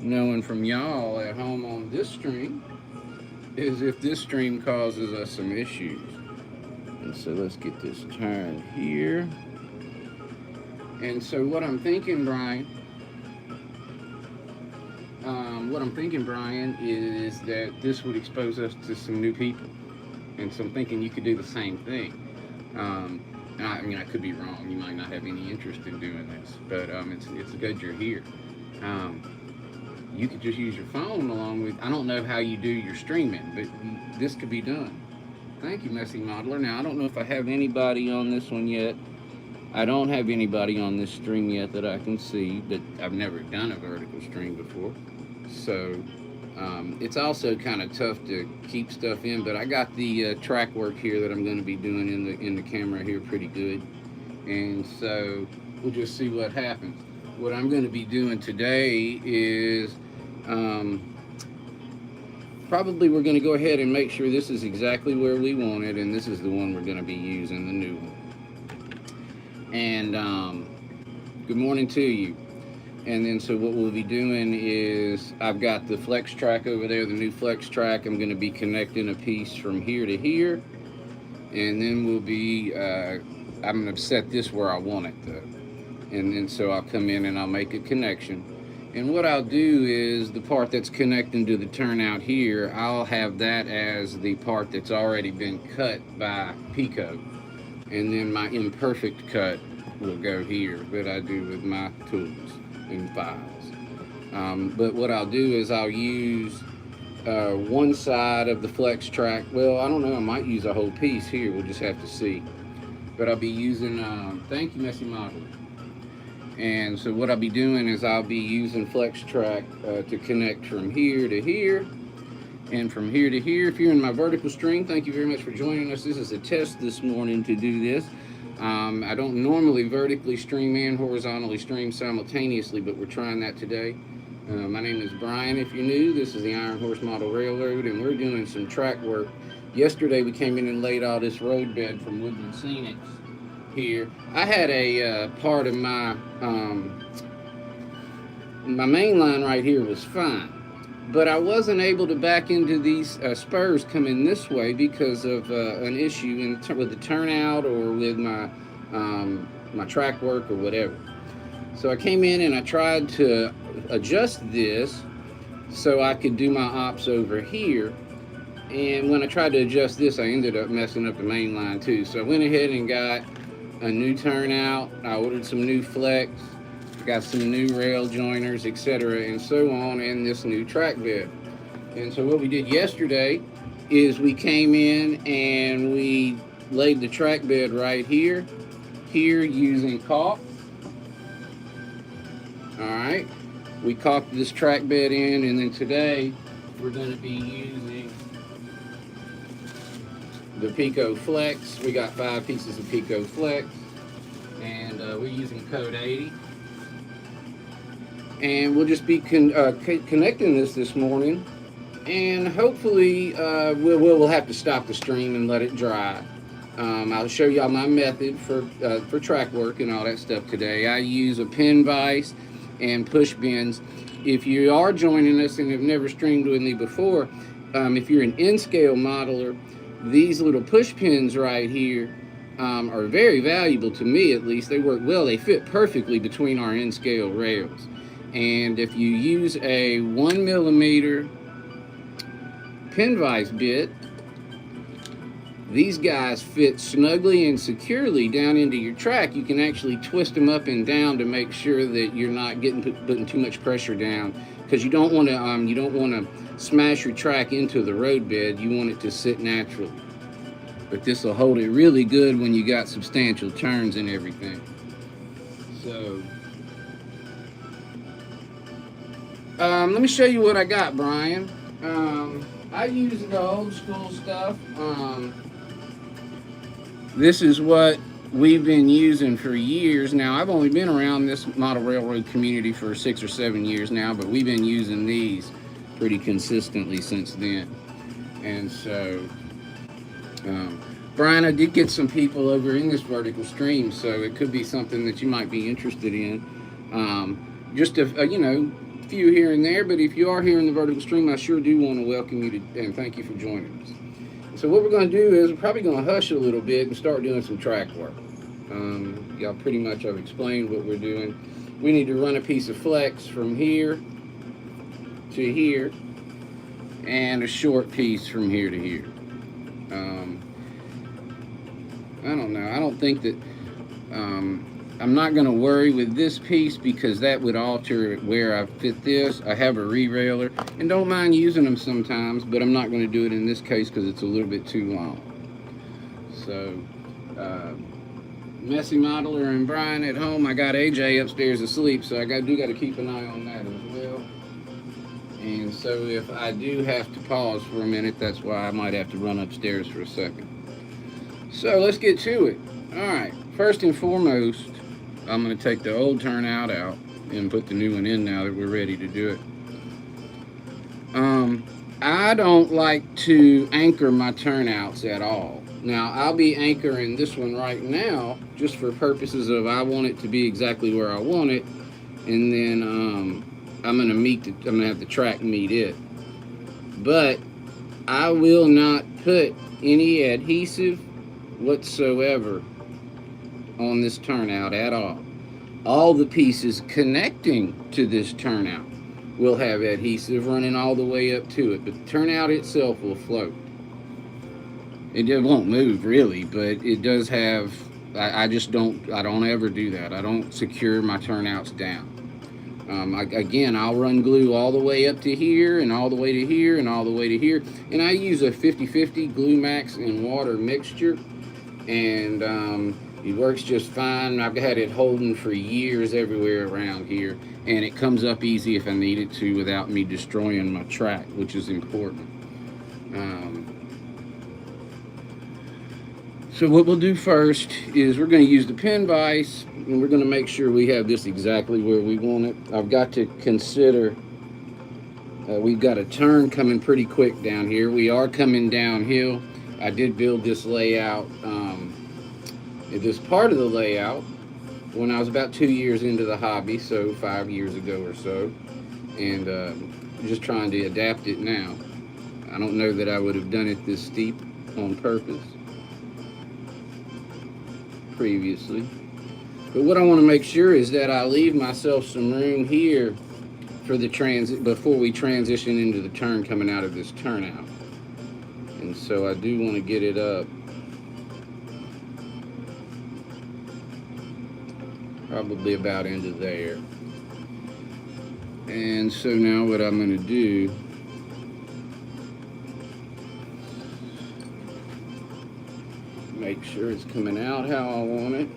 knowing from y'all at home on this stream is if this stream causes us some issues. And so let's get this turned here. And so what I'm thinking, Brian, is that this would expose us to some new people. And so I'm thinking you could do the same thing. I mean, I could be wrong. You might not have any interest in doing this, but it's good you're here. You could just use your phone along with, I don't know how you do your streaming, but this could be done. Thank you, Messy Modeler. Now, I don't know if I have anybody on this one yet. I don't have anybody on this stream yet that I can see, but I've never done a vertical stream before. So it's also kind of tough to keep stuff in, but I got the track work here that I'm going to be doing in the camera here pretty good. And so we'll just see what happens. What I'm going to be doing today is probably we're going to go ahead and make sure this is exactly where we want it, and this is the one we're going to be using, the new one. And good morning to you. And then so what we'll be doing is I've got the flex track over there, the new flex track. I'm going to be connecting a piece from here to here, and then we'll be I'm going to set this where I want it though. And then so I'll come in and I'll make a connection. And what I'll do is the part that's connecting to the turnout here, I'll have that as the part that's already been cut by Pico. And then my imperfect cut will go here, that I do with my tools and files. But what I'll do is I'll use one side of the flex track. Well, I don't know, I might use a whole piece here, we'll just have to see. But I'll be using, thank you, Messy Modeler. And so what I'll be doing is I'll be using flex track to connect from here to here and from here to here. If you're in my vertical stream, thank you very much for joining us. This is a test this morning to do this. I don't normally vertically stream and horizontally stream simultaneously, but we're trying that today. My name is Brian. If you're new, this is the Iron Horse Model Railroad, and we're doing some track work. Yesterday we came in and laid all this road bed from Woodland Scenics here. I had a part of my main line right here was fine, but I wasn't able to back into these spurs coming this way because of an issue with the turnout or with my my track work or whatever. So I came in and I tried to adjust this so I could do my ops over here. And when I tried to adjust this, I ended up messing up the main line too. So I went ahead and got a new turnout. I ordered some new flex, got some new rail joiners, etc., and so on, and this new track bed. And so what we did yesterday is we came in and we laid the track bed right here using caulk. All right, we caulked this track bed in, and then today we're going to be using the Pico Flex. We got 5 pieces of Pico Flex, and we're using code 80. And we'll just be connecting this morning, and hopefully we'll have to stop the stream and let it dry. I'll show y'all my method for track work and all that stuff today. I use a pin vise and push bins. If you are joining us and have never streamed with me before, if you're an N-scale modeler, these little push pins right here are very valuable to me, at least. They work well. They fit perfectly between our N-scale rails. And if you use a 1mm pin vise bit, these guys fit snugly and securely down into your track. You can actually twist them up and down to make sure that you're not putting too much pressure down, because you don't want to smash your track into the road bed. You want it to sit naturally. But this will hold it really good when you got substantial turns and everything. So let me show you what I got, Brian. I use the old school stuff. This is what we've been using for years now. I've only been around this model railroad community for 6 or 7 years now, but we've been using these pretty consistently since then. And so, Brian, I did get some people over in this vertical stream, so it could be something that you might be interested in. Just to, few here and there, but if you are here in the vertical stream, I sure do want to welcome you to, and thank you for joining us. So what we're going to do is we're probably going to hush a little bit and start doing some track work. Y'all pretty much have explained what we're doing. We need to run a piece of flex from here to here and a short piece from here to here. I don't know. I don't think that I'm not going to worry with this piece because that would alter where I fit this. I have a re-railer and don't mind using them sometimes, but I'm not going to do it in this case because it's a little bit too long. So, Messy Modeler and Brian at home. I got AJ upstairs asleep, so I do got to keep an eye on that as well. And so if I do have to pause for a minute, that's why I might have to run upstairs for a second. So let's get to it. All right, first and foremost, I'm going to take the old turnout out and put the new one in now that we're ready to do it. I don't like to anchor my turnouts at all. Now, I'll be anchoring this one right now just for purposes of I want it to be exactly where I want it, and then I'm going to have the track meet it. But I will not put any adhesive whatsoever on this turnout at all. All the pieces connecting to this turnout will have adhesive running all the way up to it, but the turnout itself will float. It won't move really, but it does have, I don't ever do that. I don't secure my turnouts down. Again, I'll run glue all the way up to here and all the way to here and all the way to here. And I use a 50-50 Glue Max and water mixture, and it works just fine. I've had it holding for years everywhere around here, and it comes up easy if I need it to without me destroying my track, which is important. So what we'll do first is we're going to use the pin vise, and we're going to make sure we have this exactly where we want it. I've got to consider we've got a turn coming pretty quick down here. We are coming downhill. I did build this layout, this part of the layout, when I was about 2 years into the hobby, so 5 years ago or so, and just trying to adapt it now. I don't know that I would have done it this steep on purpose previously, but what I want to make sure is that I leave myself some room here for the before we transition into the turn coming out of this turnout. And so I do want to get it up probably about into there. And so now what I'm going to do, make sure it's coming out how I want it,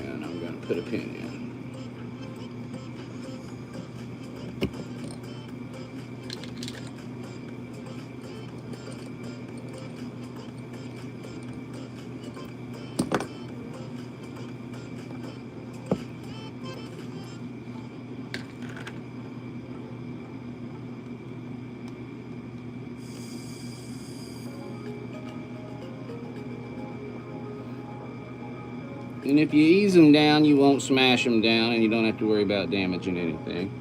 and I'm going to put a pin in. And if you ease them down, you won't smash them down, and you don't have to worry about damaging anything.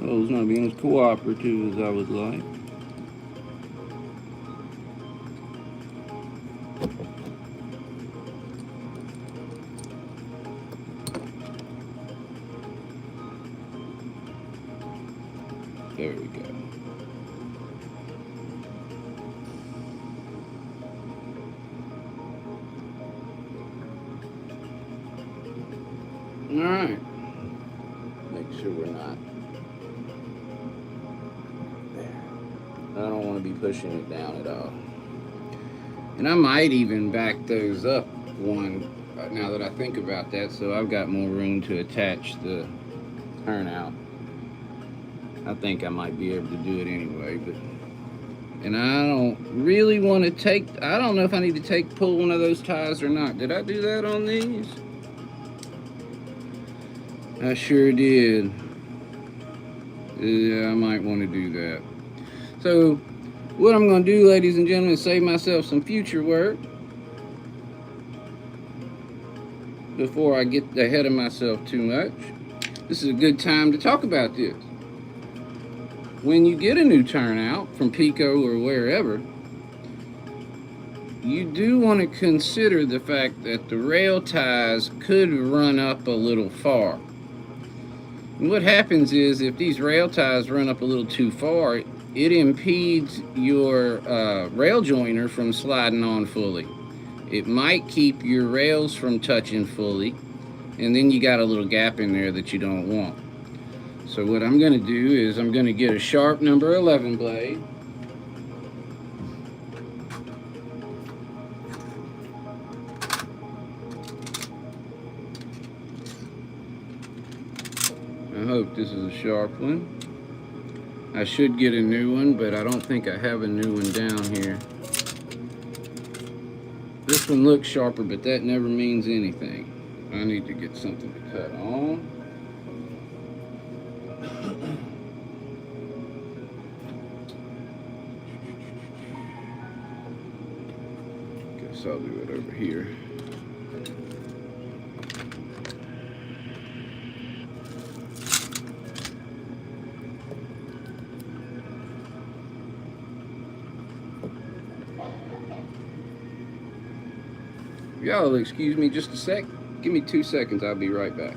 Oh, it's not being as cooperative as I would like. There we go. All right. Make sure we're not there. I don't want to be pushing it down at all. And I might even back those up one, now that I think about that, so I've got more room to attach the turnout. I think I might be able to do it anyway, but, and I don't really want to take, I don't know if I need to pull one of those ties or not. Did I do that on these? I sure did. Yeah, I might want to do that. So what I'm going to do, ladies and gentlemen, is save myself some future work before I get ahead of myself too much. This is a good time to talk about this. When you get a new turnout from Pico or wherever, you do want to consider the fact that the rail ties could run up a little far. And what happens is, if these rail ties run up a little too far, it impedes your rail joiner from sliding on fully. It might keep your rails from touching fully, and then you got a little gap in there that you don't want. So what I'm going to do is I'm going to get a sharp number 11 blade. I hope this is a sharp one. I should get a new one, but I don't think I have a new one down here. This one looks sharper, but that never means anything. I need to get something to cut on. Guess I'll do it over here. Y'all excuse me just a sec. Give me 2 seconds, I'll be right back.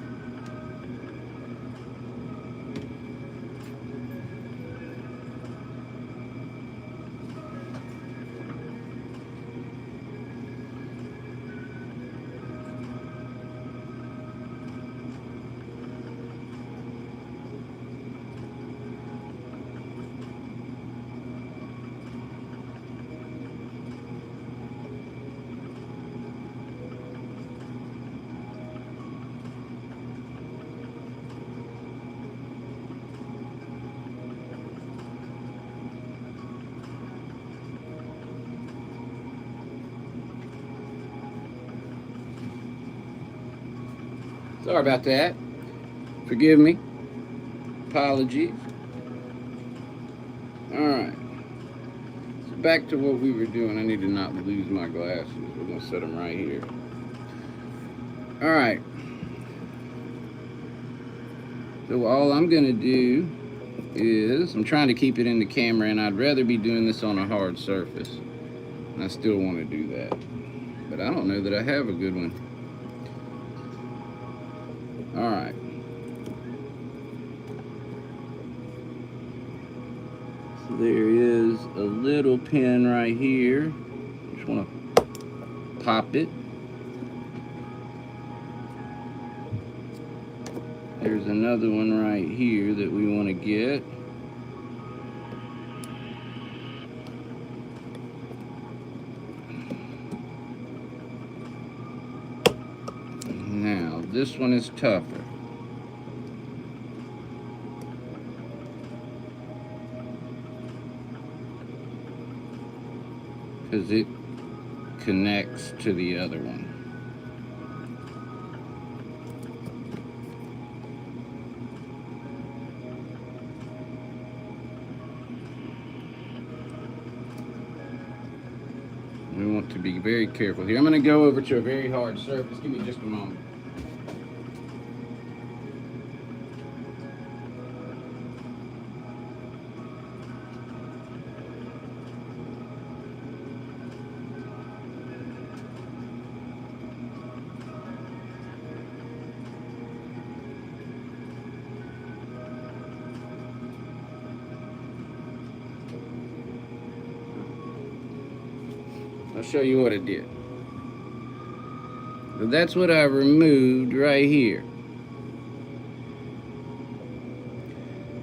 Sorry about that. Forgive me. Apologies. Alright. So back to what we were doing. I need to not lose my glasses. We're going to set them right here. Alright. So all I'm going to do is, I'm trying to keep it in the camera, and I'd rather be doing this on a hard surface. And I still want to do that. But I don't know that I have a good one. Alright. So there is a little pin right here. Just want to pop it. There's another one right here that we want to get. Now, this one is tougher. Because it connects to the other one. We want to be very careful here. I'm going to go over to a very hard surface. Give me just a moment. I'll show you what it did. So that's what I removed right here.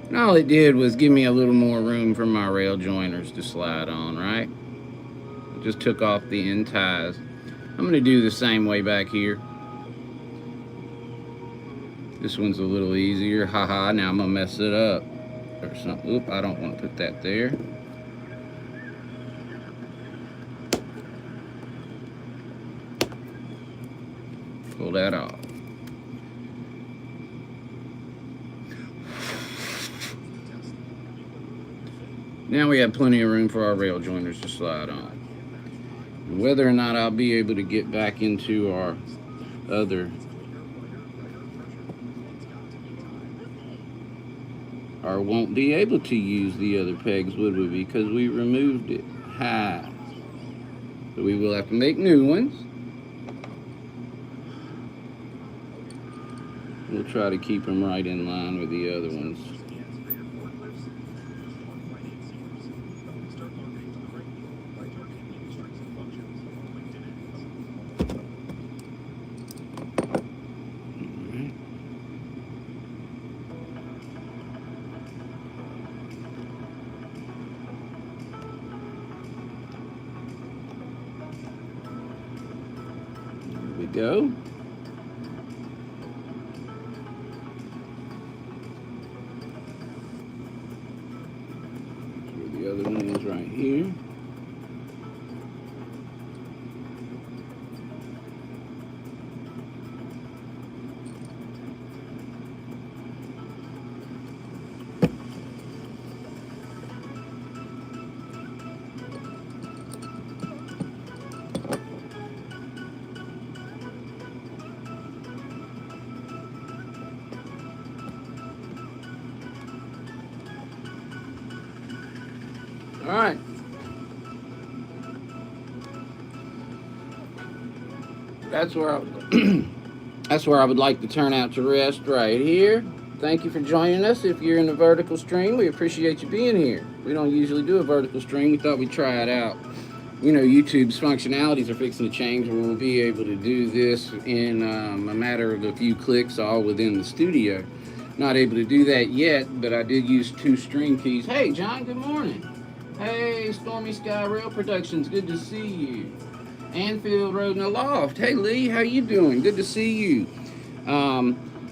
And all it did was give me a little more room for my rail joiners to slide on, right? It just took off the end ties. I'm going to do the same way back here. This one's a little easier. Haha, now I'm going to mess it up. Or something. Oop, I don't want to put that there. Pull that off. Now we have plenty of room for our rail joiners to slide on. Whether or not I'll be able to get back into our other, or won't be able to use the other pegs, would we? Because we removed it. Ha! So we will have to make new ones. We'll try to keep them right in line with the other ones. Go. Where the other one is, right here. All right. That's where I would like the turnout to rest right here. Thank you for joining us. If you're in the vertical stream, we appreciate you being here. We don't usually do a vertical stream. We thought we'd try it out. You know, YouTube's functionalities are fixing to change, and we'll be able to do this in a matter of a few clicks, all within the studio. Not able to do that yet, but I did use 2 stream keys. Hey, John, good morning. Hey, Stormy Sky Rail Productions, good to see you. Anfield Road in the Loft. Hey, Lee, how you doing? Good to see you.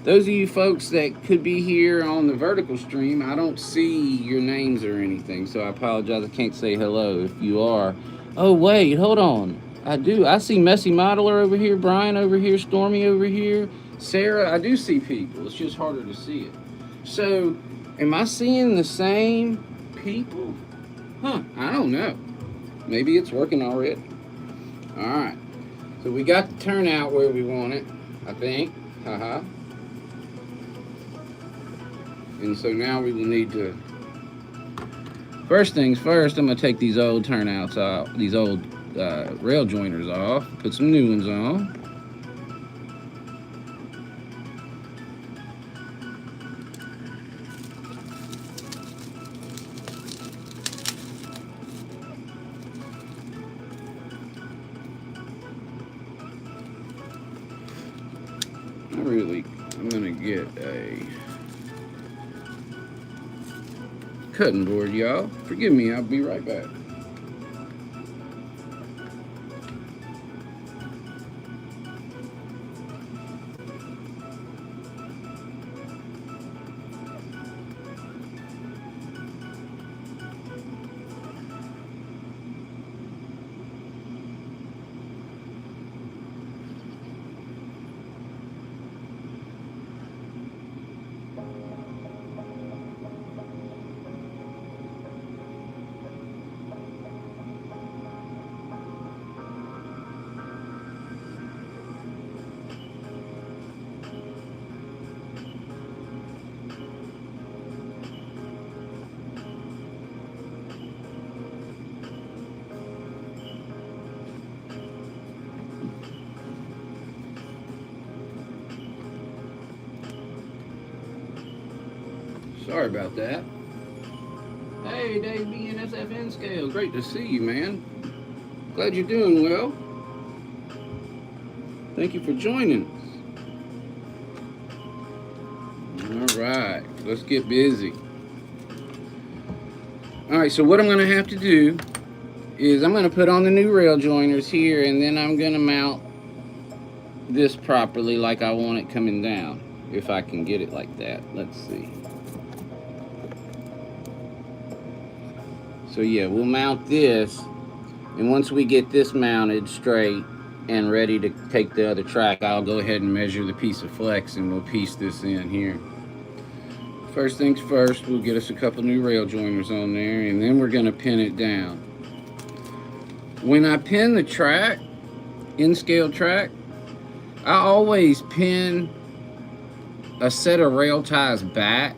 Those of you folks that could be here on the vertical stream, I don't see your names or anything, so I apologize. I can't say hello if you are. Oh, wait, hold on. I do. I see Messy Modeler over here, Brian over here, Stormy over here, Sarah. I do see people. It's just harder to see it. So, am I seeing the same people? Huh, I don't know. Maybe it's working already. All right. So we got the turnout where we want it, I think. Haha. And so now we will need to, first things first, I'm going to take these old turnouts off, these old rail joiners off, put some new ones on. I'm gonna get a cutting board, y'all. Forgive me, I'll be right back. Sorry about that. Hey, Dave BNSFN Scale. Great to see you, man. Glad you're doing well. Thank you for joining us. All right, let's get busy. All right, so what I'm going to have to do is I'm going to put on the new rail joiners here, and then I'm going to mount this properly like I want it coming down, if I can get it like that. Let's see. So yeah, we'll mount this, and once we get this mounted straight and ready to take the other track, I'll go ahead and measure the piece of flex and we'll piece this in here. First things first, we'll get us a couple new rail joiners on there, and then we're going to pin it down. When I pin the track, in-scale track, I always pin a set of rail ties back,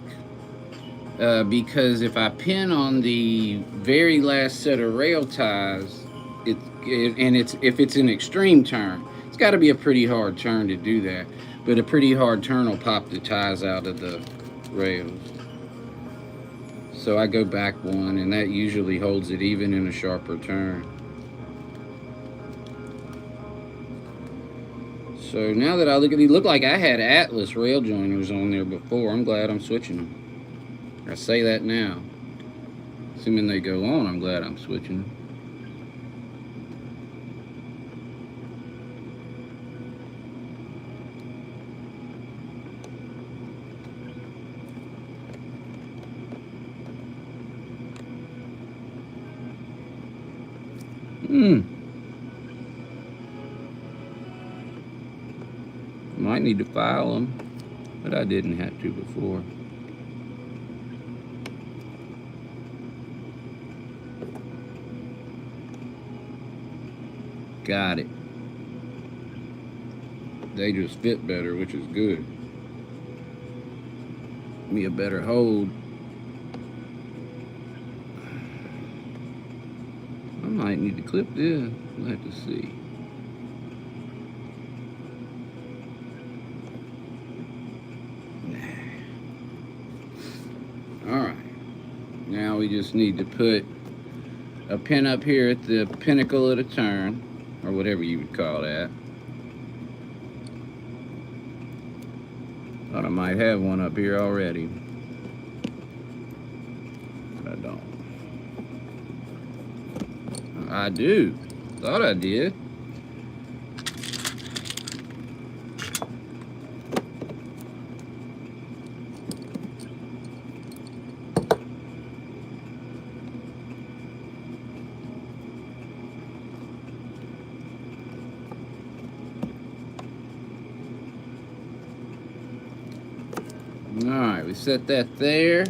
because if I pin on the very last set of rail ties, if it's an extreme turn, it's got to be a pretty hard turn to do that, but a pretty hard turn will pop the ties out of the rails. So I go back one, and that usually holds it even in a sharper turn. So now that I look at these, look like I had Atlas rail joiners on there before. I'm glad I'm switching them. I say that now. Assuming they go on, I'm glad I'm switching them. Might need to file them, but I didn't have to before. Got it. They just fit better, which is good. Give me a better hold. I might need to clip this. We'll have to see. Alright. Now we just need to put a pin up here at the pinnacle of the turn, or whatever you would call that. Thought I might have one up here already, but I don't. I do. Thought I did. Alright, we set that there.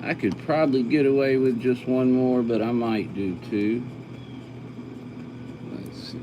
I could probably get away with just one more, but I might do two. Let's see.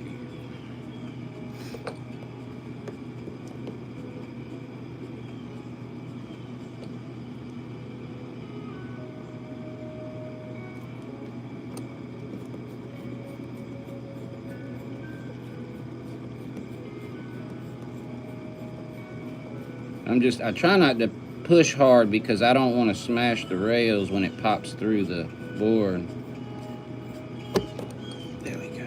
I try not to push hard because I don't want to smash the rails when it pops through the board. There we go.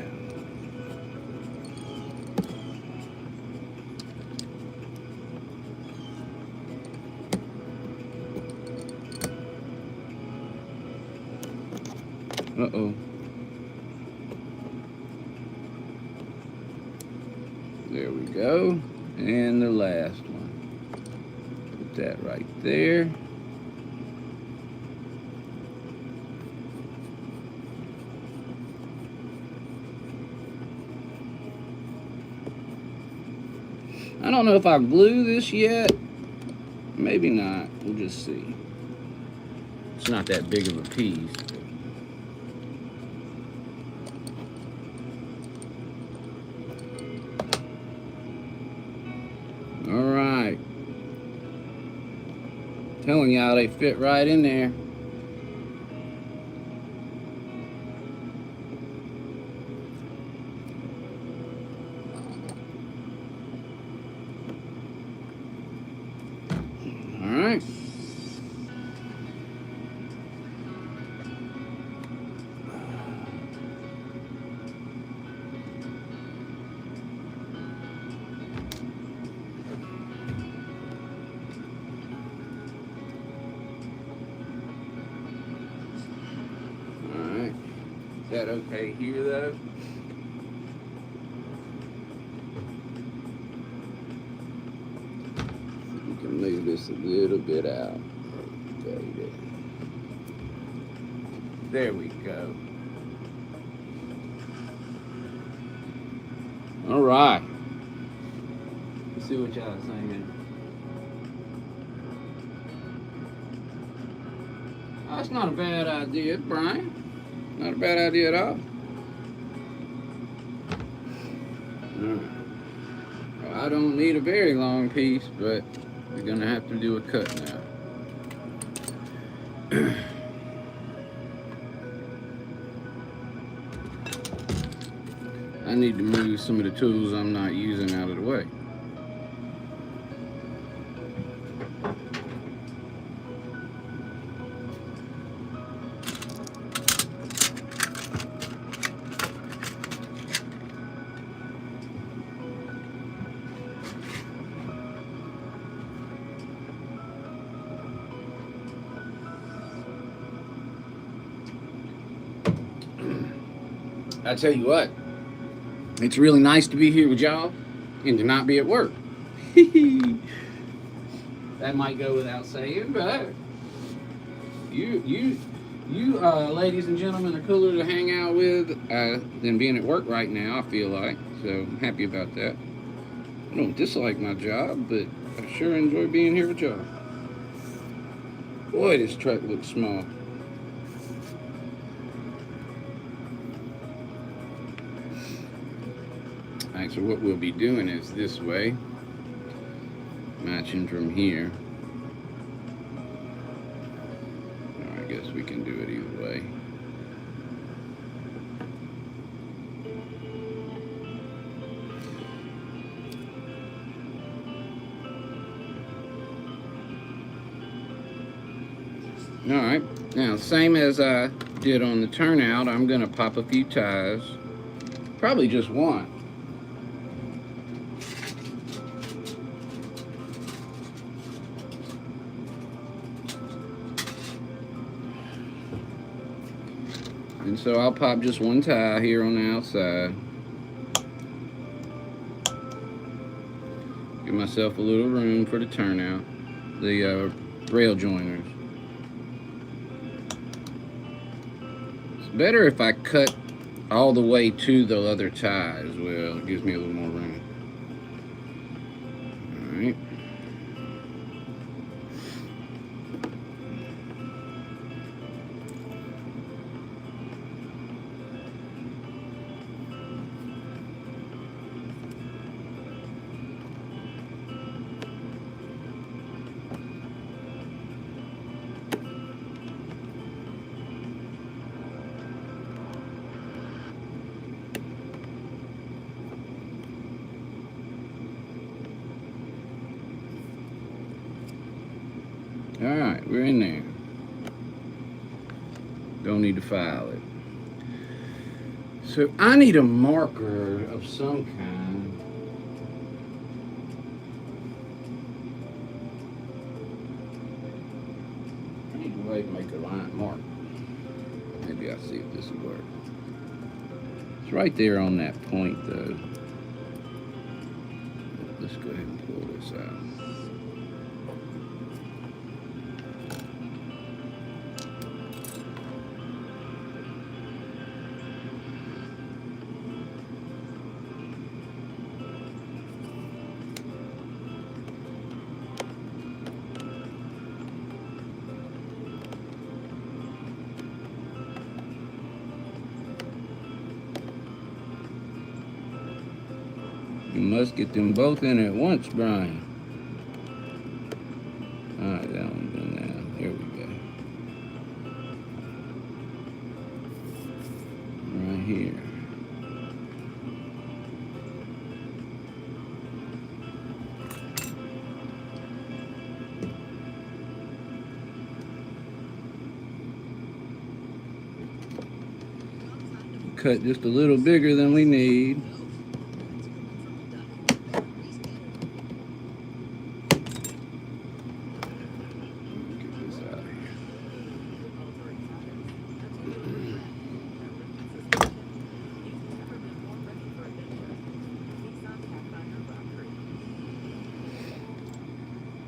Uh-oh. There we go. And the last one. That right there. I don't know if I glue this yet. Maybe not. We'll just see. It's not that big of a piece. All right. Telling y'all they fit right in there. All right. that okay here though? We can move this a little bit out. Okay, there we go. All right. Let's see what y'all are saying. Oh, that's not a bad idea, Brian. Not a bad idea at all. Well, I don't need a very long piece, but we're gonna have to do a cut now. I need to move some of the tools I'm not using out of the way. I tell you what, it's really nice to be here with y'all and to not be at work. That might go without saying, but you ladies and gentlemen are cooler to hang out with than being at work right now, I feel like. So I'm happy about that. I don't dislike my job, but I sure enjoy being here with y'all. Boy, this truck looks small. Alright, so what we'll be doing is this way, matching from here. Or I guess we can do it either way. Alright, now same as I did on the turnout, I'm going to pop a few ties, probably just one. And so I'll pop just one tie here on the outside. Give myself a little room for the turnout, the rail joiners. It's better if I cut all the way to the other tie as well. It gives me a little more room. All right. Alright, we're in there. Don't need to file it. So I need a marker of some kind. I need a way to make a line mark. Maybe I'll see if this will work. It's right there on that point though. Let's go ahead and pull this out. You must get them both in at once, Brian. Alright, that one's in there. There we go. Right here. Cut just a little bigger than we need.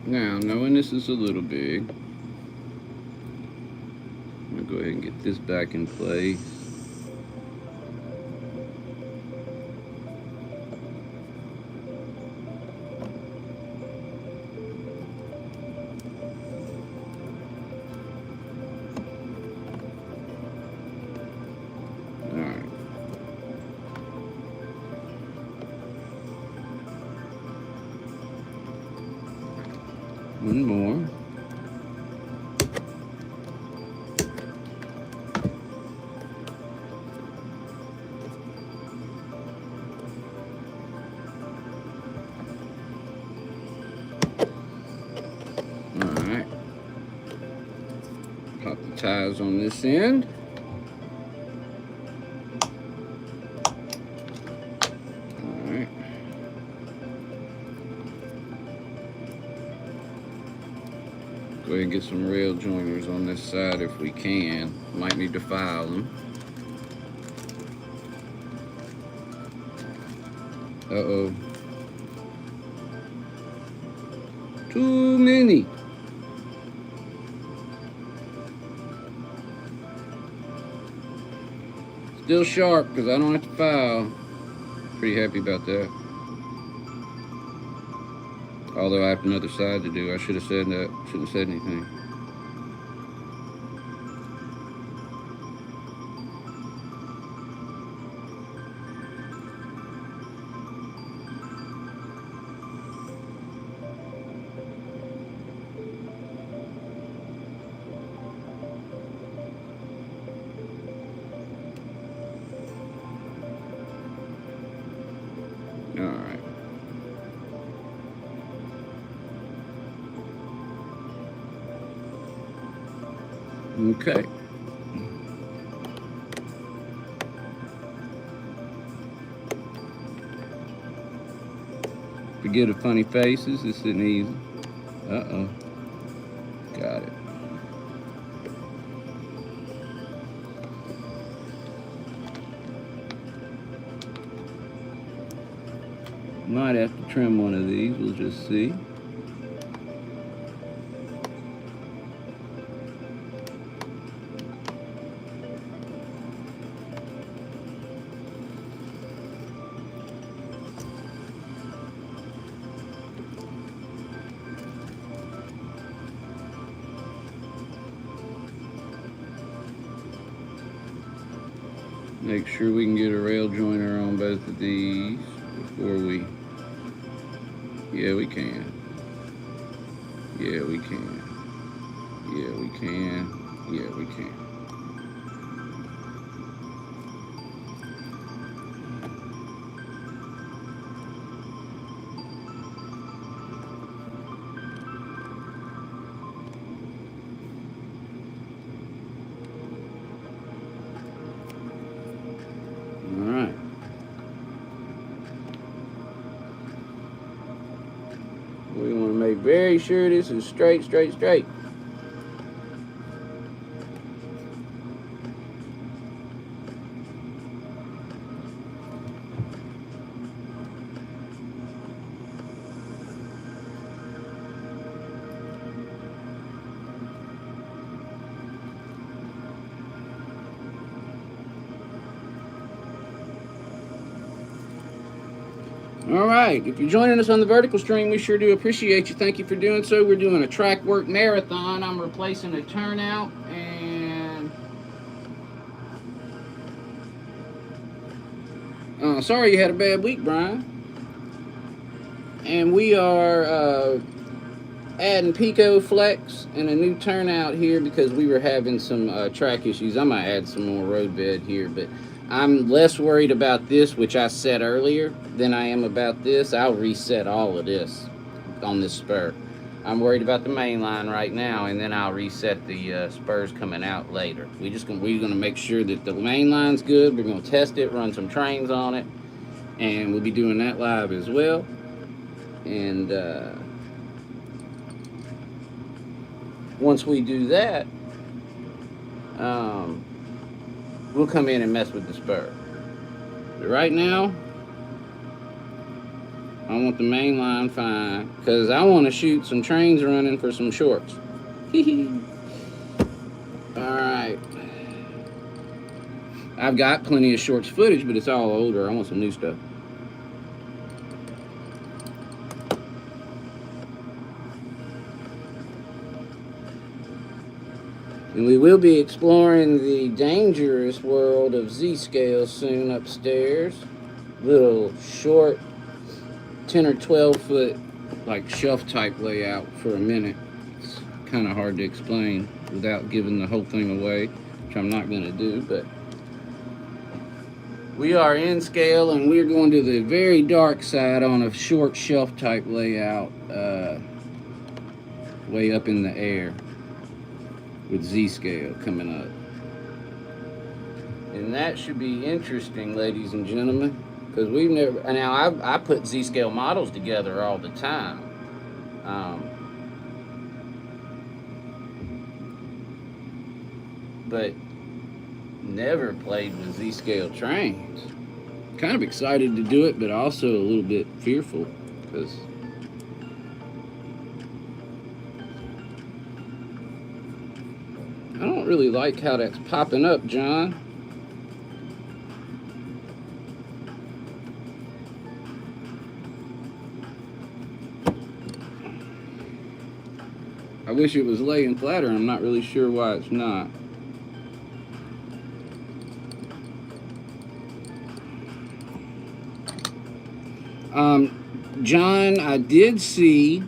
Now, knowing this is a little big, I'm going to go ahead and get this back in place. Alright. One more. Alright. Pop the ties on this end. Alright. Go ahead and get some rail joiners on this side if we can. Might need to file them. Uh-oh. Too many. Still sharp because I don't have to file. Pretty happy about that. Although I have another side to do. I should have said that. Shouldn't have said anything. Alright. Okay. Forget the funny faces. This isn't easy. Uh-oh. Got it. Might have to trim one of these. We'll just see. Make sure we can get a rail joiner on both of these before we... Yeah, we can. Yeah, we can. Yeah, we can. Yeah, we can. We want to make very sure this is straight, straight, straight. All right, if you're joining us on the vertical stream, we sure do appreciate you. Thank you for doing so. We're doing a track work marathon. I'm replacing a turnout, and sorry you had a bad week, Brian. And we are adding Pico Flex and a new turnout here because we were having some track issues. I might add some more road bed here, but I'm less worried about this, which I said earlier, than I am about this. I'll reset all of this on this spur. I'm worried about the main line right now, and then I'll reset the spurs coming out later. We're gonna make sure that the main line's good. We're gonna test it, run some trains on it, and we'll be doing that live as well. And once we do that, we'll come in and mess with the spur. But right now, I want the main line fine, because I want to shoot some trains running for some shorts. Alright. I've got plenty of shorts footage, but it's all older. I want some new stuff. And we will be exploring the dangerous world of Z-scale soon upstairs. Little short 10 or 12 foot like shelf type layout for a minute. It's kind of hard to explain without giving the whole thing away, which I'm not going to do, but we are in scale and we're going to the very dark side on a short shelf type layout way up in the air with Z-scale coming up. And that should be interesting, ladies and gentlemen, because we've never, now I put Z-scale models together all the time. But never played with Z-scale trains. Kind of excited to do it, but also a little bit fearful, because I don't really like how that's popping up, John. I wish it was laying flatter. I'm not really sure why it's not. John, I did see,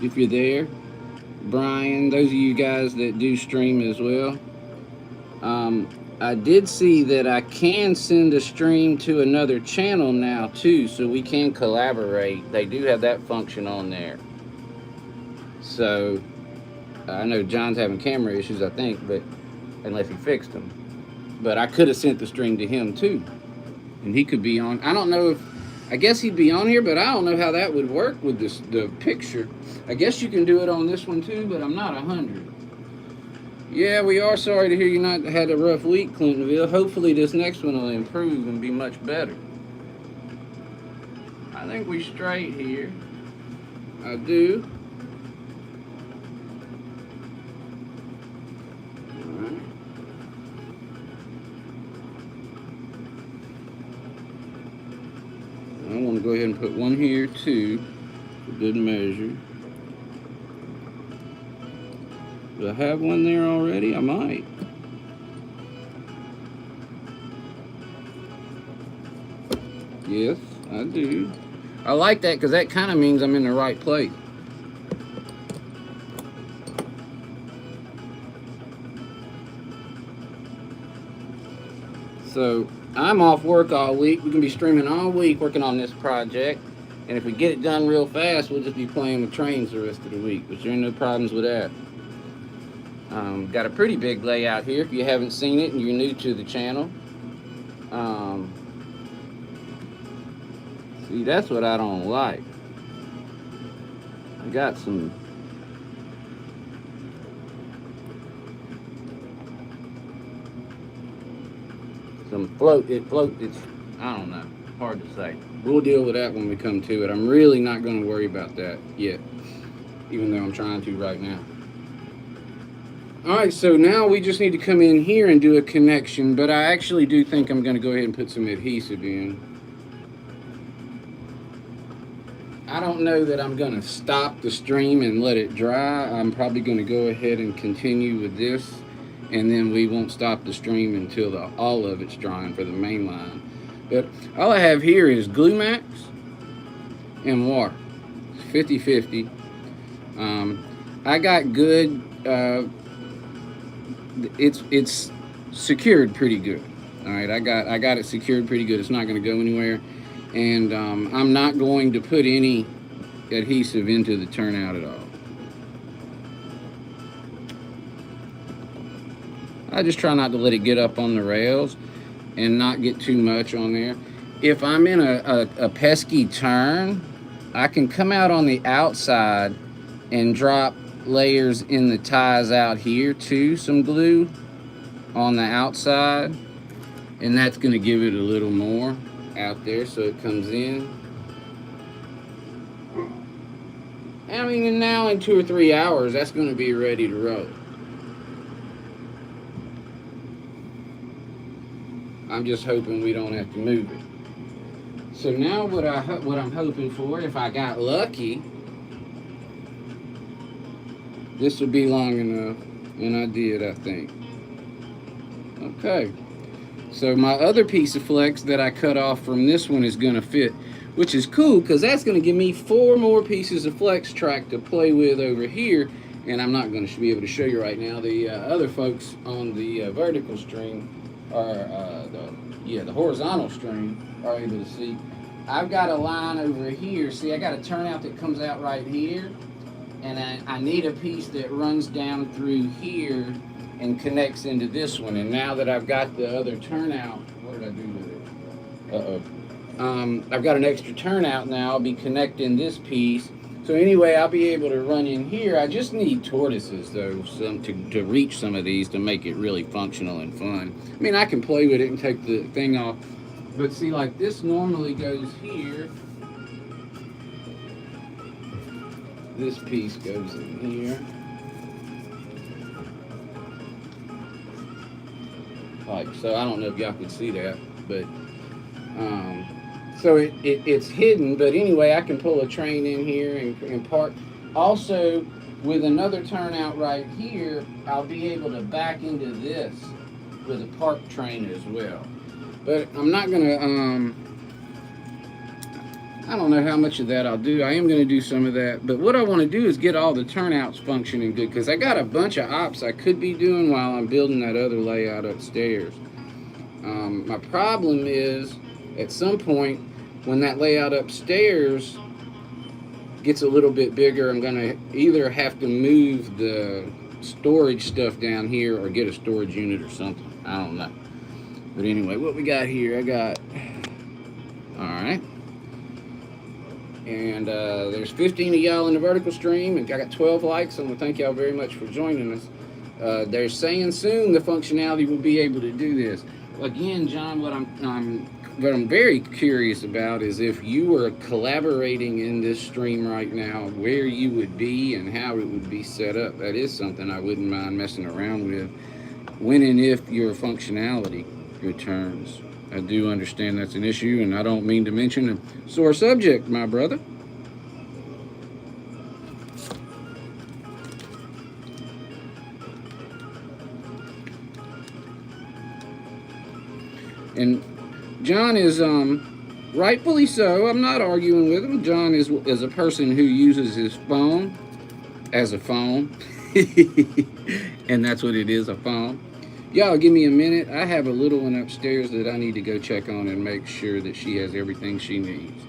if you're there, Brian, those of you guys that do stream as well, I did see that I can send a stream to another channel now too, so we can collaborate. They do have that function on there. So I know John's having camera issues, I think, but unless he fixed them. But I could have sent the stream to him too, and he could be on. I don't know if, I guess he'd be on here, but I don't know how that would work with this, the picture. I guess you can do it on this one too, but I'm not 100. Yeah, we are sorry to hear you not had a rough week, Clintonville. Hopefully this next one will improve and be much better. I think we straight here. I do. Alright. I want to go ahead and put one here too, for good measure. Do I have one there already? I might. Yes, I do. I like that because that kind of means I'm in the right place. So I'm off work all week. We're going to be streaming all week working on this project. And if we get it done real fast, we'll just be playing with trains the rest of the week. But there ain't no problems with that. Got a pretty big layout here if you haven't seen it and you're new to the channel. See, that's what I don't like. I got some it's, I don't know, hard to say. We'll deal with that when we come to it. I'm really not going to worry about that yet, even though I'm trying to right now. Alright, so now we just need to come in here and do a connection, but I actually do think I'm going to go ahead and put some adhesive in. I don't know that I'm going to stop the stream and let it dry. I'm probably going to go ahead and continue with this, and then we won't stop the stream until all of it's drying for the main line. But all I have here is glue max and water. 50-50. I got good... it's secured pretty good. All right, I got it secured pretty good. It's not going to go anywhere, and I'm not going to put any adhesive into the turnout at all. I just try not to let it get up on the rails and not get too much on there. If I'm in a pesky turn, I can come out on the outside and drop layers in the ties out here too, some glue on the outside, and that's going to give it a little more out there so it comes in. I mean, and now in 2 or 3 hours, that's going to be ready to roll. I'm just hoping we don't have to move it. So now what I'm hoping for, if I got lucky, this will be long enough, and I did, I think. Okay. So my other piece of flex that I cut off from this one is going to fit, which is cool because that's going to give me 4 more pieces of flex track to play with over here. And I'm not going to be able to show you right now. The other folks on the vertical string, or the horizontal string, are able to see. I've got a line over here. See, I got a turnout that comes out right here, and I need a piece that runs down through here and connects into this one. And now that I've got the other turnout, what did I do with it? I've got an extra turnout now. I'll be connecting this piece. So anyway, I'll be able to run in here. I just need tortoises though, to reach some of these to make it really functional and fun. I mean, I can play with it and take the thing off. But see, like this normally goes here. This piece goes in here. Like, so I don't know if y'all could see that, but so it's hidden. But anyway, I can pull a train in here and park. Also, with another turnout right here, I'll be able to back into this with a park train as well. But I'm not gonna, I don't know how much of that I'll do. I am gonna do some of that. But what I wanna do is get all the turnouts functioning good, because I got a bunch of ops I could be doing while I'm building that other layout upstairs. My problem is, at some point, when that layout upstairs gets a little bit bigger, I'm gonna either have to move the storage stuff down here or get a storage unit or something. I don't know. But anyway, what we got here, alright. And there's 15 of y'all in the vertical stream, and I got 12 likes. I want to thank y'all very much for joining us. They're saying soon the functionality will be able to do this. Again, John, what I'm very curious about is if you were collaborating in this stream right now, where you would be and how it would be set up. That is something I wouldn't mind messing around with when and if your functionality returns. I do understand that's an issue, and I don't mean to mention a sore subject, my brother. And John is rightfully so. I'm not arguing with him. John is a person who uses his phone as a phone. And that's what it is, a phone. Y'all give me a minute. I have a little one upstairs that I need to go check on and make sure that she has everything she needs.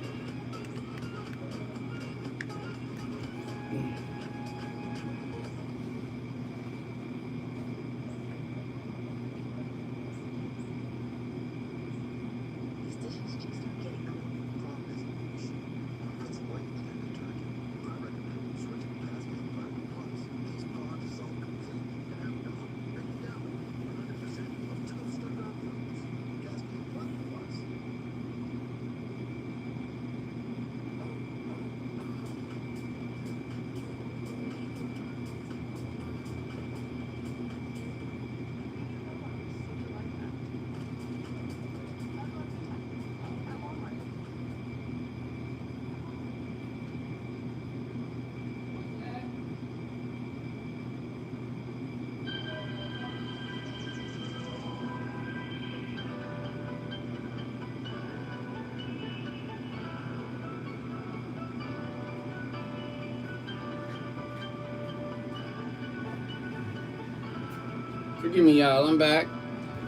Forgive me, y'all. I'm back.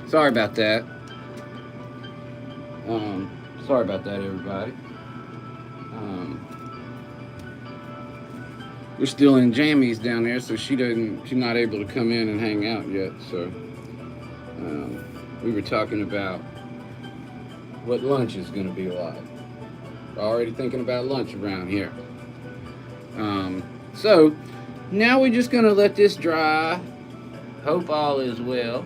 Sorry about that. Sorry about that, everybody. We're still in jammies down there, so she's not able to come in and hang out yet. So we were talking about what lunch is going to be like. Already thinking about lunch around here. So now we're just going to let this dry. Hope all is well.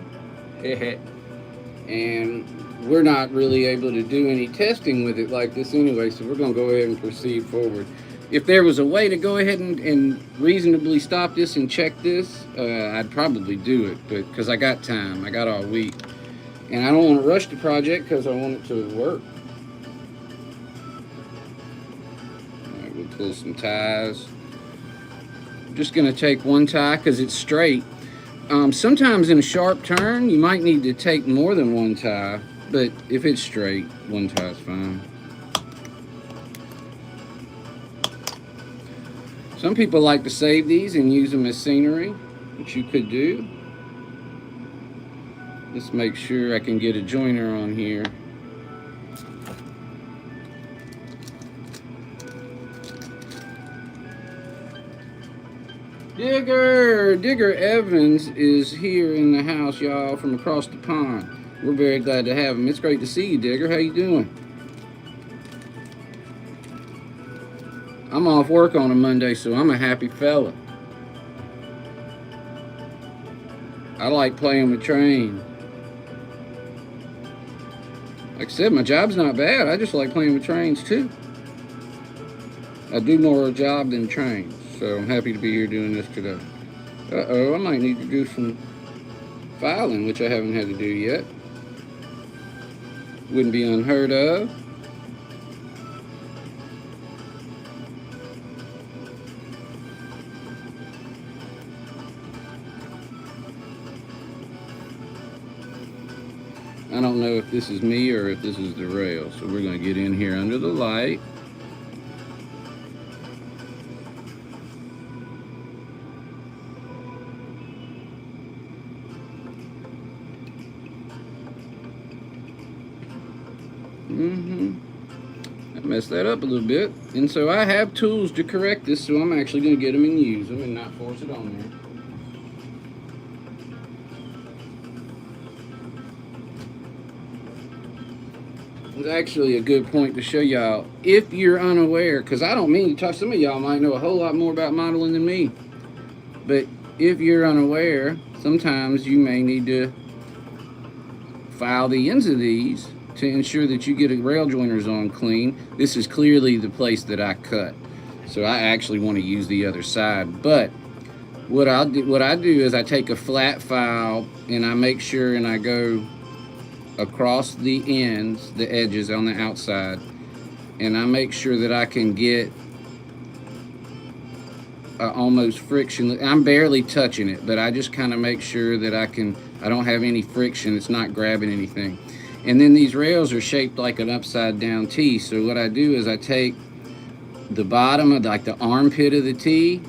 And we're not really able to do any testing with it like this anyway, so we're going to go ahead and proceed forward. If there was a way to go ahead and reasonably stop this and check this, I'd probably do it, but because I got time, I got all week. And I don't want to rush the project because I want it to work. All right, we'll pull some ties. I'm just going to take one tie because it's straight. Sometimes in a sharp turn, you might need to take more than one tie, but if it's straight, one tie is fine. Some people like to save these and use them as scenery, which you could do. Let's make sure I can get a joiner on here. Digger Evans is here in the house, y'all, from across the pond. We're very glad to have him. It's great to see you, Digger. How you doing? I'm off work on a Monday, so I'm a happy fella. I like playing with trains. Like I said, my job's not bad. I just like playing with trains too. I do more of a job than trains, so I'm happy to be here doing this today. Uh-oh, I might need to do some filing, which I haven't had to do yet. Wouldn't be unheard of. I don't know if this is me or if this is the rail, so we're going to get in here under the light. I messed that up a little bit, and so I have tools to correct this, so I'm actually going to get them and use them and not force it on there. It's actually a good point to show y'all, if you're unaware, because I don't mean to talk, some of y'all might know a whole lot more about modeling than me, but if you're unaware, sometimes you may need to file the ends of these to ensure that you get a rail joiners on clean. This is clearly the place that I cut, so I actually want to use the other side. But what I do is I take a flat file and I make sure and I go across the ends, the edges on the outside, and I make sure that I can get almost friction. I'm barely touching it, but I just kind of make sure that I don't have any friction. It's not grabbing anything. And then these rails are shaped like an upside down T, so what I do is I take the bottom of like the armpit of the T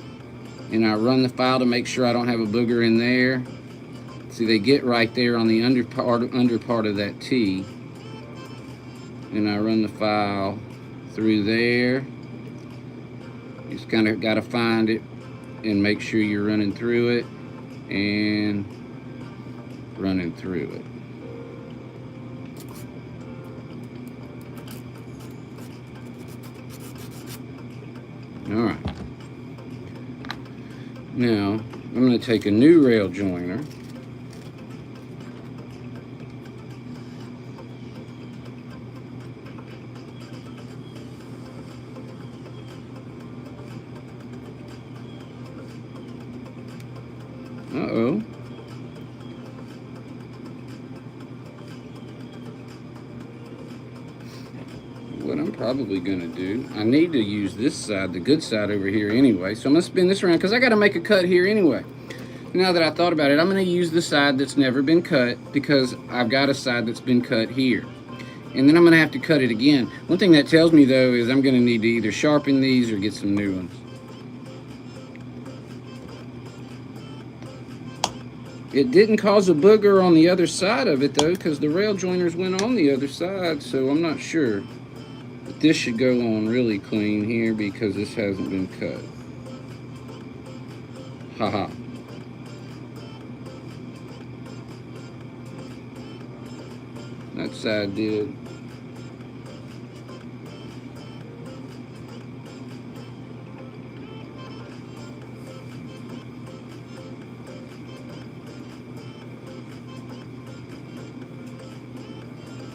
and I run the file to make sure I don't have a booger in there. See, they get right there on the under part of that T, and I run the file through there. You just kind of got to find it and make sure you're running through it and running through it. All right. Now, I'm going to take a new rail joiner. Uh-oh. What I'm probably going to do, I need to use this side, the good side over here anyway, so I'm going to spin this around because I got to make a cut here anyway. Now that I thought about it, I'm going to use the side that's never been cut because I've got a side that's been cut here. And then I'm going to have to cut it again. One thing that tells me though is I'm going to need to either sharpen these or get some new ones. It didn't cause a booger on the other side of it though, because the rail joiners went on the other side, so I'm not sure. But this should go on really clean here because this hasn't been cut. Haha. That side did.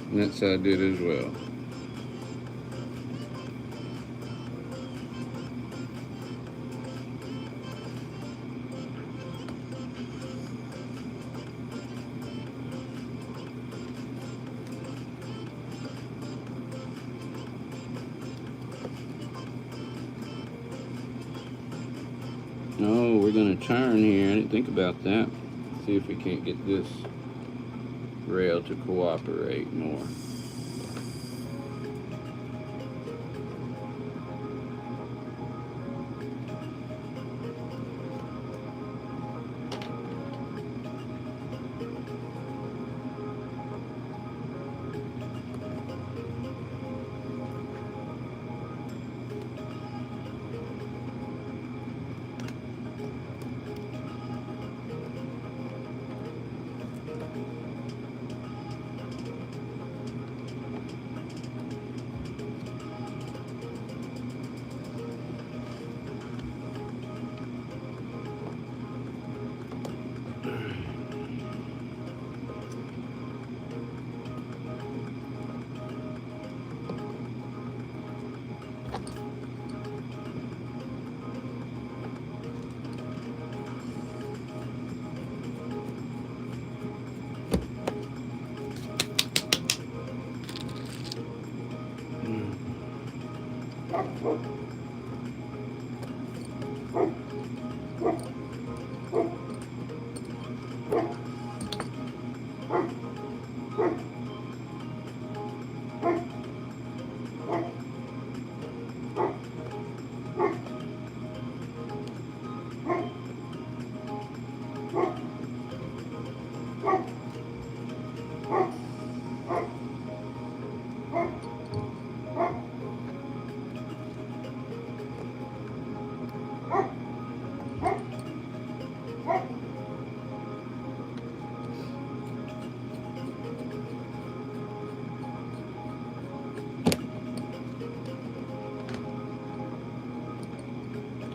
And that side did as well. Oh, we're going to turn here. I didn't think about that. See if we can't get this rail to cooperate more.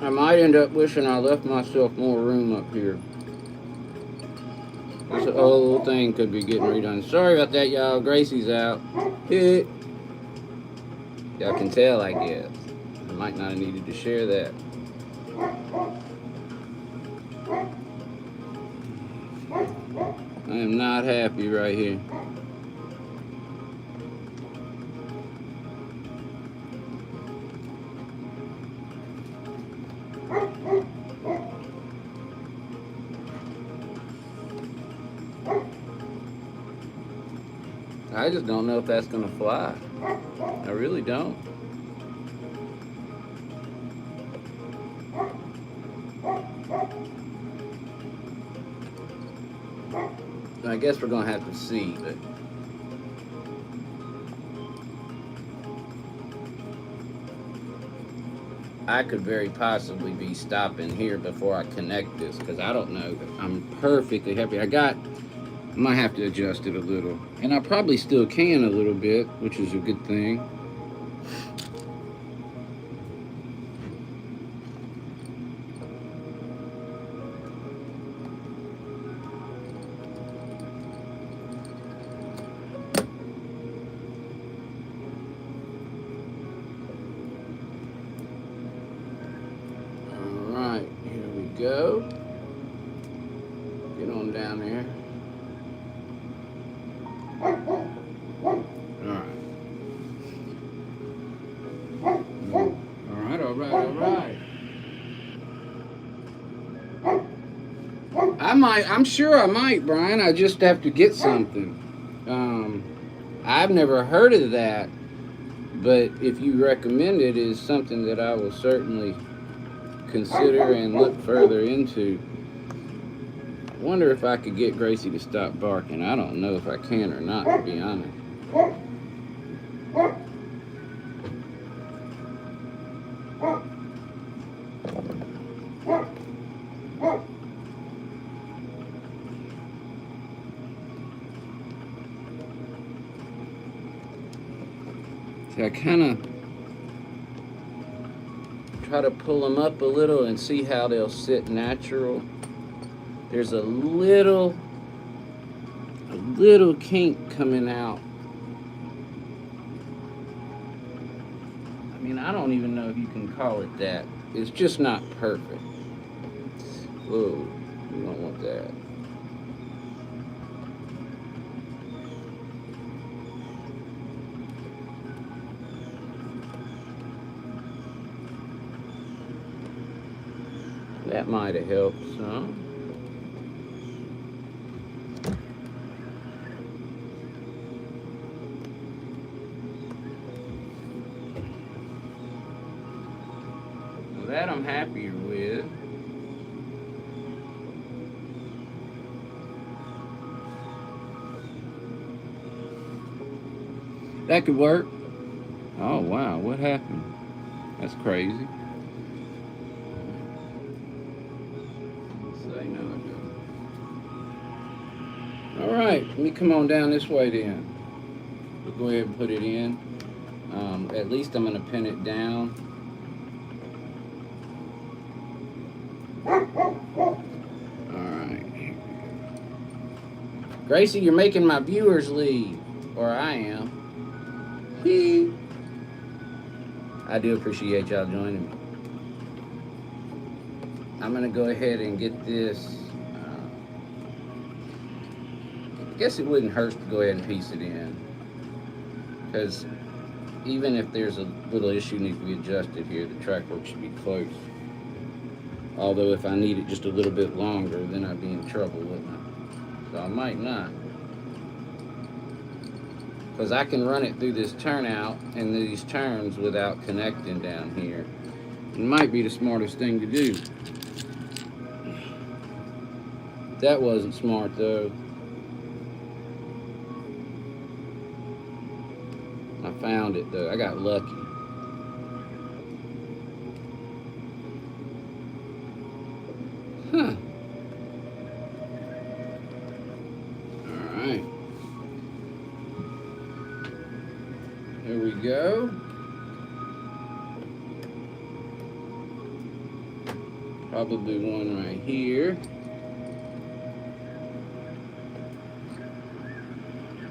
I might end up wishing I left myself more room up here. This whole thing could be getting redone. Sorry about that, y'all. Gracie's out. Y'all can tell, I guess. I might not have needed to share that. I am not happy right here. I just don't know if that's gonna fly. I really don't. I guess we're gonna have to see, but I could very possibly be stopping here before I connect this, because I don't know. I'm perfectly happy. I might have to adjust it a little, and I probably still can a little bit, which is a good thing. All right, here we go. Get on down there. I'm sure I might, Brian. I just have to get something. I've never heard of that, but if you recommend it, is something that I will certainly consider and look further into. I wonder if I could get Gracie to stop barking. I don't know if I can or not, to be honest. See, I kind of try to pull them up a little and see how they'll sit natural. There's a little kink coming out. I mean, I don't even know if you can call it that. It's just not perfect. Whoa, we don't want that. That might have helped some. Well, that I'm happier with. That could work. Oh wow, what happened? That's crazy. Say no. All right, let me come on down this way then. We'll go ahead and put it in. At least I'm going to pin it down. Alright. Gracie, you're making my viewers leave. Or I am. I do appreciate y'all joining me. I'm going to go ahead and get this. I guess it wouldn't hurt to go ahead and piece it in. Because even if there's a little issue needs to be adjusted here, the track work should be close. Although if I need it just a little bit longer, then I'd be in trouble, wouldn't I? So I might not. Because I can run it through this turnout and these turns without connecting down here. It might be the smartest thing to do. That wasn't smart though. I found it though. I got lucky. Huh. Alright. There we go. Probably one right here.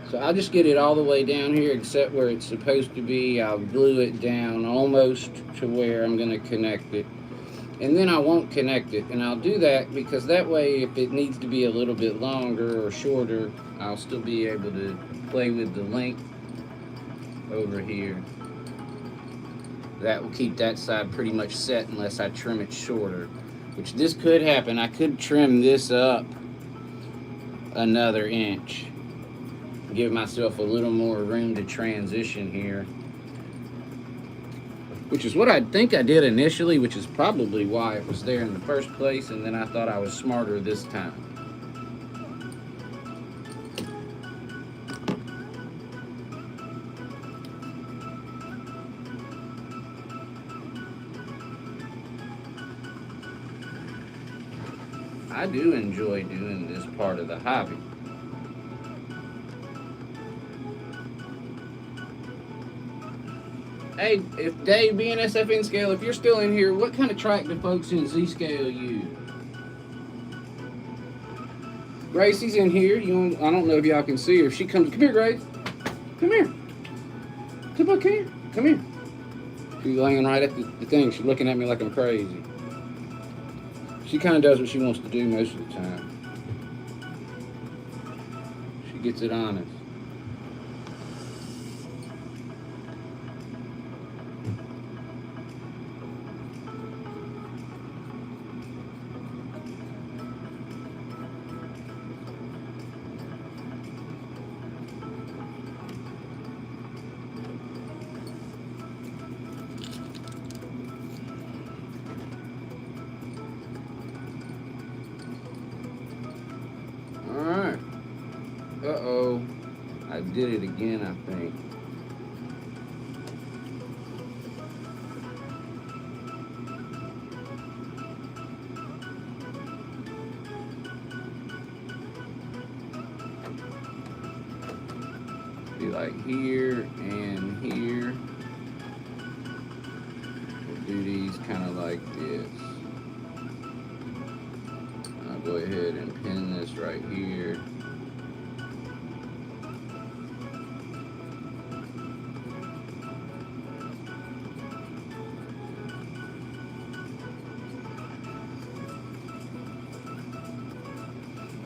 So I'll just get it all the way down here except where it's supposed to be. I'll glue it down almost to where I'm going to connect it. And then I won't connect it. And I'll do that because that way if it needs to be a little bit longer or shorter, I'll still be able to play with the length over here. That will keep that side pretty much set unless I trim it shorter. Which this could happen. I could trim this up another inch. Give myself a little more room to transition here, which is what I think I did initially, which is probably why it was there in the first place, and then I thought I was smarter this time. I do enjoy doing this part of the hobby. Hey, if Dave, BNSF scale, if you're still in here, what kind of track do folks in Z scale use? Gracie's in here. I don't know if y'all can see her. If she comes, come here, Grace. Come here. Come on, come here. Come here. She's laying right at the thing. She's looking at me like I'm crazy. She kind of does what she wants to do most of the time. She gets it honest. Uh-oh, I did it again, I think. Be like here and here. We'll do these kind of like this. I'll go ahead and pin this right here.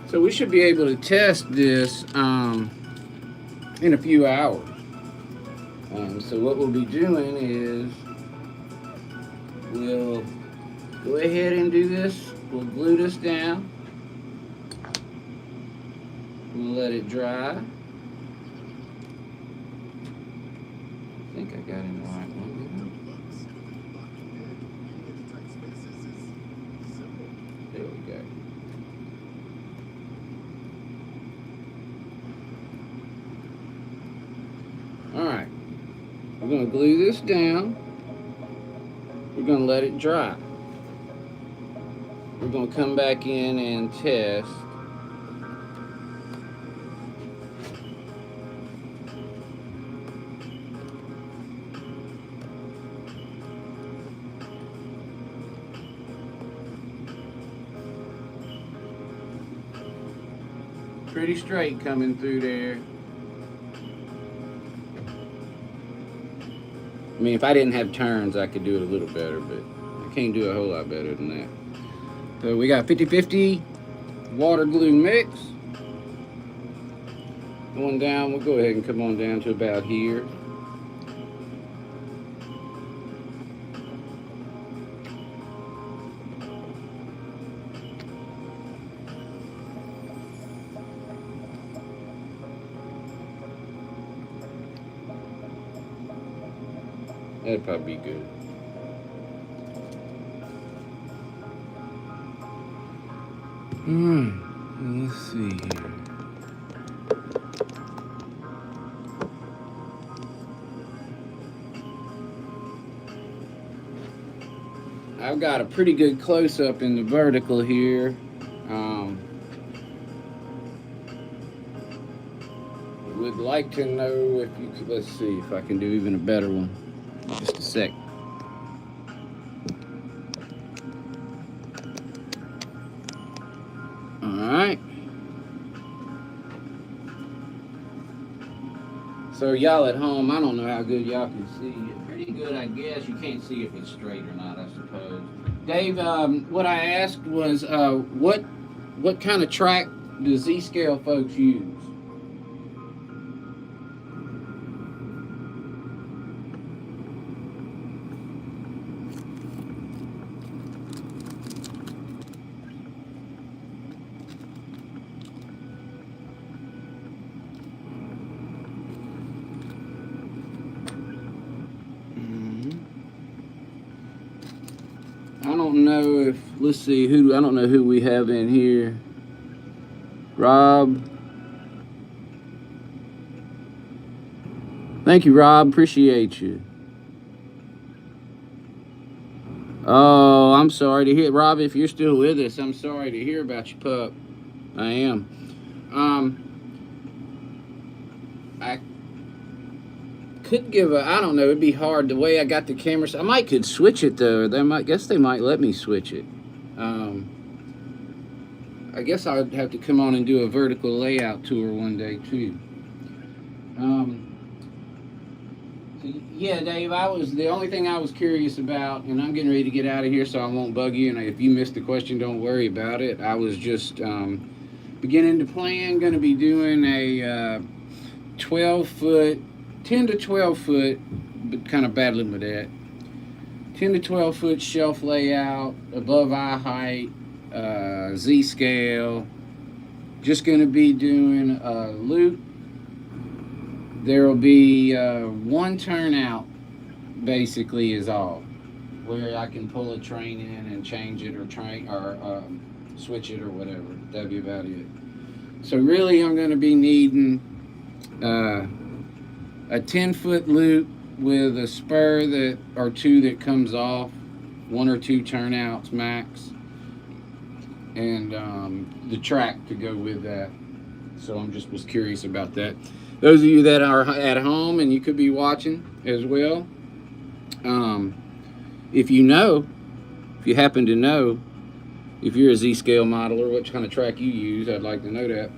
So we should be able to test this in a few hours. So what we'll be doing is we'll go ahead and do this We'll glue this down. We'll let it dry. I think I got him the right one. There we go. Alright, we're going to glue this down. We're going to let it dry. We're going to come back in and test. Pretty straight coming through there. I mean, if I didn't have turns, I could do it a little better, but I can't do a whole lot better than that. So we got 50-50 water glue mix. Going down, we'll go ahead and come on down to about here. That'd probably be good. Let's see here. I've got a pretty good close-up in the vertical here. Would like to know if you could, let's see if I can do even a better one. Just a sec. Alright. So y'all at home, I don't know how good y'all can see it. Pretty good, I guess. You can't see if it's straight or not, I suppose. Dave, what I asked was, what kind of track do Z-scale folks use? I don't know if, let's see, I don't know who we have in here. Rob. Thank you, Rob. Appreciate you. Oh, I'm sorry to hear, Rob, if you're still with us, I'm sorry to hear about your pup. I am. I could give I don't know, it'd be hard the way I got the camera. I could switch it though. Guess they might let me switch it. I guess I'd have to come on and do a vertical layout tour one day too. So yeah, Dave, the only thing I was curious about, and I'm getting ready to get out of here so I won't bug you, and if you missed the question, don't worry about it. I was just beginning to plan, going to be doing a 12-foot, 10 to 12 foot, but kind of battling with that. 10 to 12 foot shelf layout, above eye height, Z-scale. Just going to be doing a loop. There will be one turnout, basically, is all, where I can pull a train in and change it or switch it or whatever. That'd be about it. So really, I'm going to be needing a 10-foot loop with a spur or two that comes off, 1 or 2 turnouts max, and the track to go with that. So was curious about that. Those of you that are at home and you could be watching as well, if you happen to know, if you're a Z-scale modeler, what kind of track you use, I'd like to know that.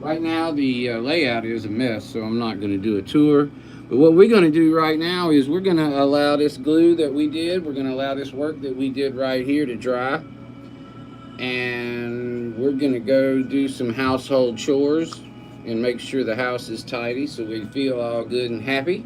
Right now the layout is a mess, so I'm not going to do a tour. But what we're going to do right now is we're going to allow this glue that we did, we're going to allow this work that we did right here to dry. And we're going to go do some household chores and make sure the house is tidy so we feel all good and happy.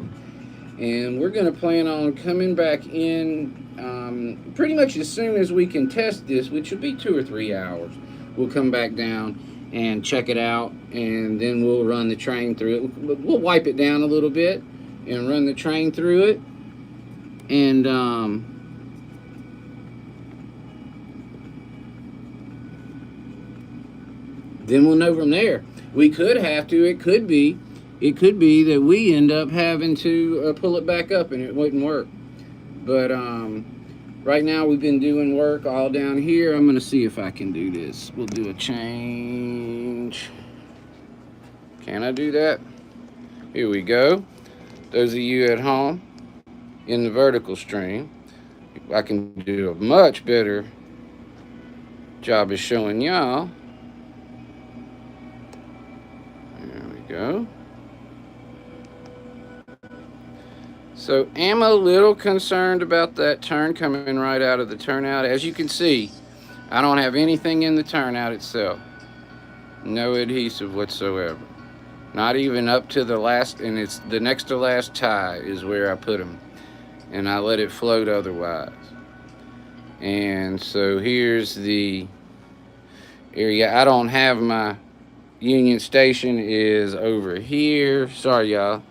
And we're going to plan on coming back in pretty much as soon as we can test this, which will be 2 or 3 hours. We'll come back down and check it out, and then we'll run the train through it. We'll wipe it down a little bit and run the train through it, and then we'll know from there. We could have to. It could be that we end up having to pull it back up and it wouldn't work. But right now we've been doing work all down here. I'm going to see if I can do this. We'll do a change. Can I do that? Here we go. Those of you at home in the vertical stream, I can do a much better job of showing y'all. There we go. So am a little concerned about that turn coming right out of the turnout. As you can see, I don't have anything in the turnout itself. No adhesive whatsoever. Not even up to the last, and it's the next to last tie is where I put them. And I let it float otherwise. And so here's the area. I don't have my Union Station is over here. Sorry, y'all.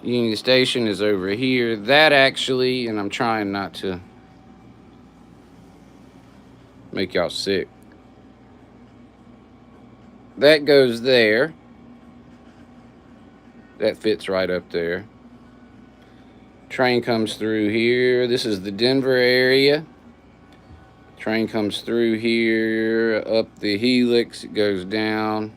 Union Station is over here. That actually, and I'm trying not to make y'all sick. That goes there. That fits right up there. Train comes through here. This is the Denver area. Train comes through here, up the helix. It goes down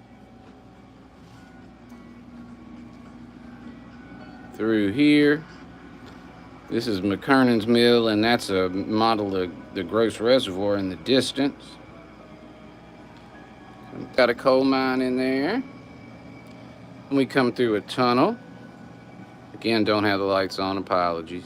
through here. This is McKernan's Mill, and that's a model of the Gross Reservoir in the distance. Got a coal mine in there. And we come through a tunnel. Again, don't have the lights on, apologies.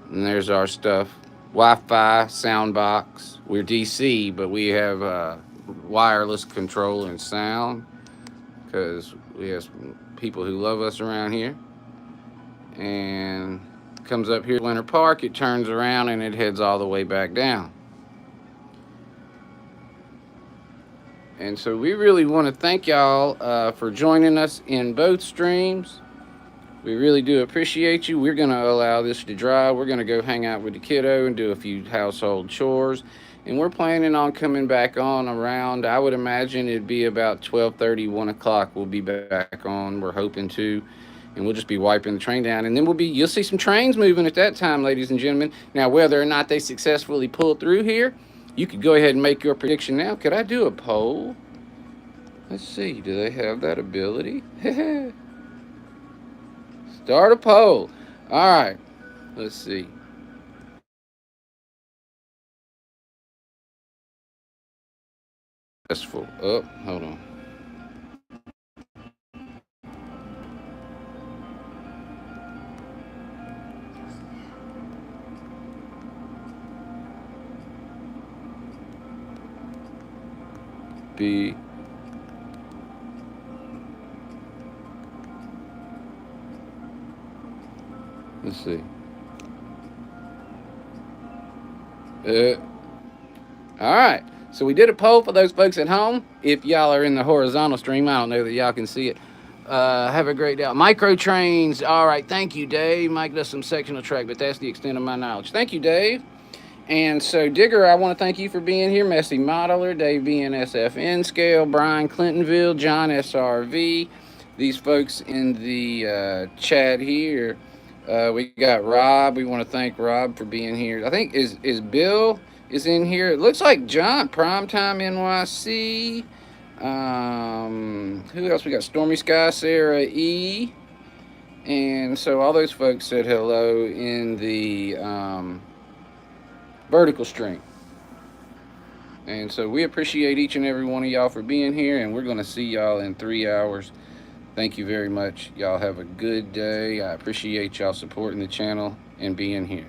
And there's our stuff. Wi-Fi, sound box. We're DC, but we have wireless control and sound because we have people who love us around here. And comes up here, Winter Park, it turns around and it heads all the way back down. And so we really want to thank y'all for joining us in both streams. We really do appreciate you. We're going to allow this to dry. We're going to go hang out with the kiddo and do a few household chores. And we're planning on coming back on around, I would imagine it'd be about 12:30, 1 o'clock. We'll be back on. We're hoping to. And we'll just be wiping the train down. And then you'll see some trains moving at that time, ladies and gentlemen. Now, whether or not they successfully pull through here, you could go ahead and make your prediction now. Could I do a poll? Let's see. Do they have that ability? Start a poll. All right. Let's see. Successful. Oh, hold on. B. Let's see. All right. So we did a poll for those folks at home. If y'all are in the horizontal stream, I don't know that y'all can see it. Have a great day. Micro trains. All right. Thank you, Dave. Mike does some sectional track, but that's the extent of my knowledge. Thank you, Dave. And so, Digger, I want to thank you for being here. Messy Modeler, Dave BNSFN Scale, Brian Clintonville, John SRV. These folks in the chat here. We got Rob. We want to thank Rob for being here. I think is Bill is in here. It looks like John, Primetime NYC. Who else we got? Stormy Sky, Sarah E. And so all those folks said hello in the vertical stream. And so we appreciate each and every one of y'all for being here, and we're going to see y'all in 3 hours. Thank you very much. Y'all have a good day. I appreciate y'all supporting the channel and being here.